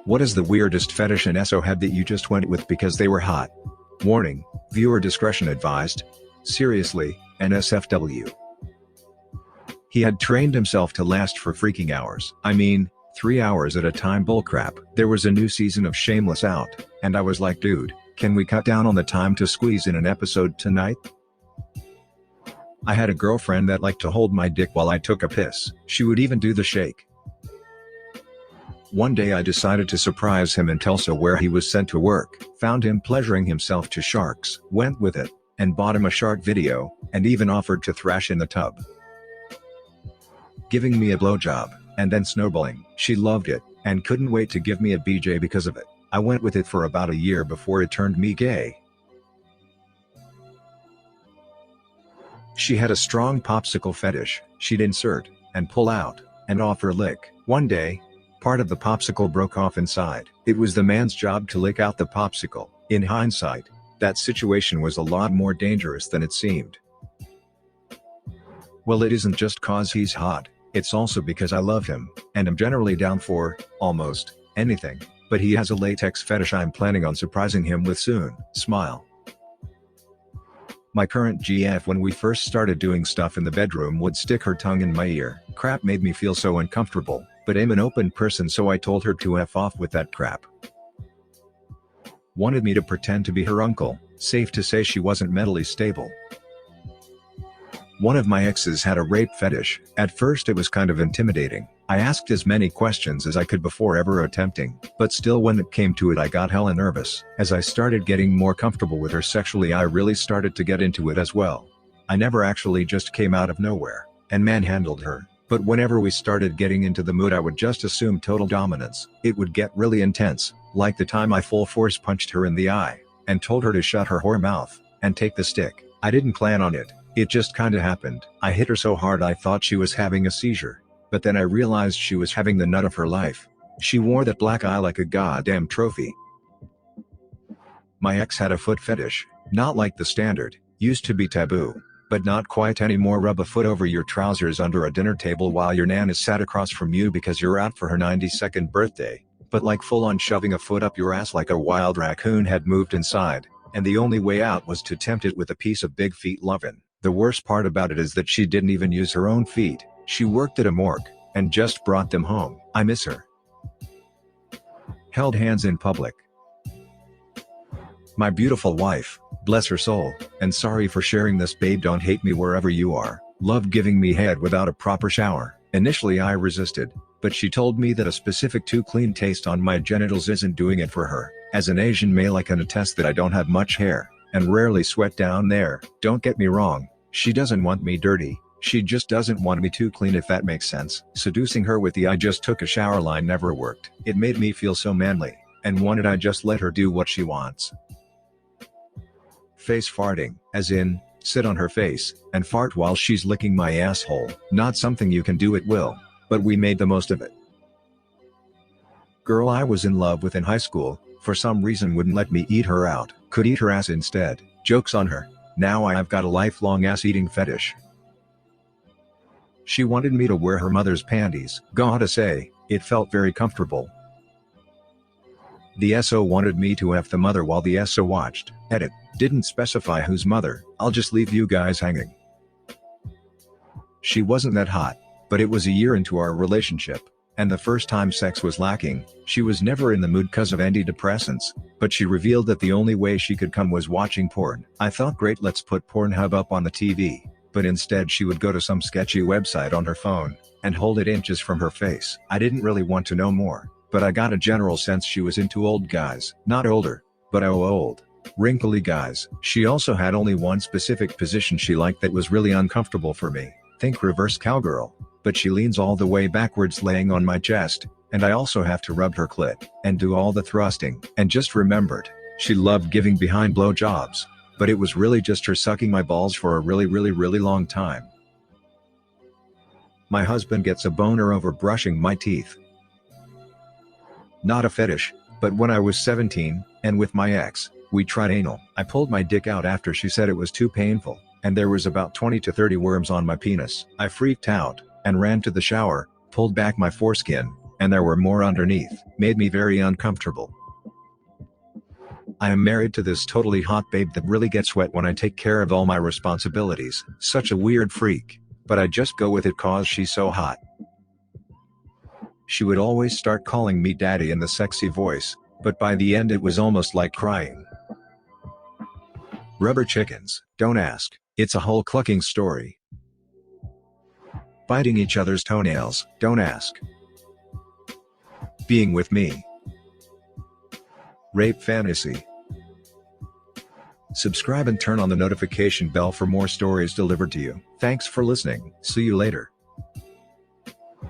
What is the weirdest fetish an SO had that you just went with because they were hot? Warning, viewer discretion advised. Seriously, NSFW. He had trained himself to last for freaking hours. I mean, 3 hours at a time bullcrap. There was a new season of Shameless out, and I was like, dude, can we cut down on the time to squeeze in an episode tonight? I had a girlfriend that liked to hold my dick while I took a piss. She would even do the shake. One day I decided to surprise him in Tulsa where he was sent to work, found him pleasuring himself to sharks, went with it, and bought him a shark video, and even offered to thrash in the tub. Giving me a blowjob, and then snowballing. She loved it, and couldn't wait to give me a BJ because of it. I went with it for about a year before it turned me gay. She had a strong popsicle fetish. She'd insert, and pull out, and offer lick. One day, part of the popsicle broke off inside. It was the man's job to lick out the popsicle. In hindsight, that situation was a lot more dangerous than it seemed. Well, it isn't just cause he's hot, it's also because I love him, and I'm generally down for, almost, anything, but he has a latex fetish I'm planning on surprising him with soon. Smile. My current GF when we first started doing stuff in the bedroom would stick her tongue in my ear. Crap made me feel so uncomfortable, but I'm an open person so I told her to F off with that crap. Wanted me to pretend to be her uncle. Safe to say she wasn't mentally stable. One of my exes had a rape fetish. At first it was kind of intimidating. I asked as many questions as I could before ever attempting, but still when it came to it I got hella nervous. As I started getting more comfortable with her sexually I really started to get into it as well. I never actually just came out of nowhere and manhandled her, but whenever we started getting into the mood I would just assume total dominance. It would get really intense, like the time I full force punched her in the eye, and told her to shut her whore mouth, and take the stick. I didn't plan on it. It just kinda happened. I hit her so hard I thought she was having a seizure. But then I realized she was having the nut of her life. She wore that black eye like a goddamn trophy. My ex had a foot fetish. Not like the standard, used to be taboo. But not quite anymore. Rub a foot over your trousers under a dinner table while your nan is sat across from you because you're out for her 92nd birthday. But like full on shoving a foot up your ass like a wild raccoon had moved inside, and the only way out was to tempt it with a piece of big feet lovin'. The worst part about it is that she didn't even use her own feet. She worked at a morgue, and just brought them home. I miss her. Held hands in public. My beautiful wife, bless her soul, and sorry for sharing this babe, don't hate me wherever you are, loved giving me head without a proper shower. Initially I resisted, but she told me that a specific too clean taste on my genitals isn't doing it for her. As an Asian male I can attest that I don't have much hair, and rarely sweat down there. Don't get me wrong, she doesn't want me dirty, she just doesn't want me too clean, if that makes sense. Seducing her with the I just took a shower line never worked. It made me feel so manly, and wanted I just let her do what she wants. Face farting, as in, sit on her face, and fart while she's licking my asshole. Not something you can do at will, but we made the most of it. Girl I was in love with in high school, for some reason wouldn't let me eat her out, could eat her ass instead. Joke's on her. Now I've got a lifelong ass eating fetish. She wanted me to wear her mother's panties. Gotta say, it felt very comfortable. The SO wanted me to F the mother while the SO watched. Edit. Didn't specify whose mother. I'll just leave you guys hanging. She wasn't that hot, but it was a year into our relationship, and the first time sex was lacking. She was never in the mood cause of antidepressants, but she revealed that the only way she could come was watching porn. I thought, great, let's put Pornhub up on the TV, but instead she would go to some sketchy website on her phone, and hold it inches from her face. I didn't really want to know more, but I got a general sense she was into old guys. Not older, but old. Wrinkly guys. She also had only one specific position she liked that was really uncomfortable for me. Think reverse cowgirl. But she leans all the way backwards laying on my chest, and I also have to rub her clit, and do all the thrusting. And just remembered, she loved giving behind blowjobs, but it was really just her sucking my balls for a really long time. My husband gets a boner over brushing my teeth. Not a fetish, but when I was 17, and with my ex, we tried anal. I pulled my dick out after she said it was too painful, and there was about 20 to 30 worms on my penis. I freaked out, and ran to the shower, pulled back my foreskin, and there were more underneath, made me very uncomfortable. I am married to this totally hot babe that really gets wet when I take care of all my responsibilities. Such a weird freak, but I just go with it cause she's so hot. She would always start calling me daddy in the sexy voice, but by the end it was almost like crying. Rubber chickens, don't ask, it's a whole clucking story. Biting each other's toenails, don't ask. Being with me. Rape fantasy. Subscribe and turn on the notification bell for more stories delivered to you. Thanks for listening, see you later.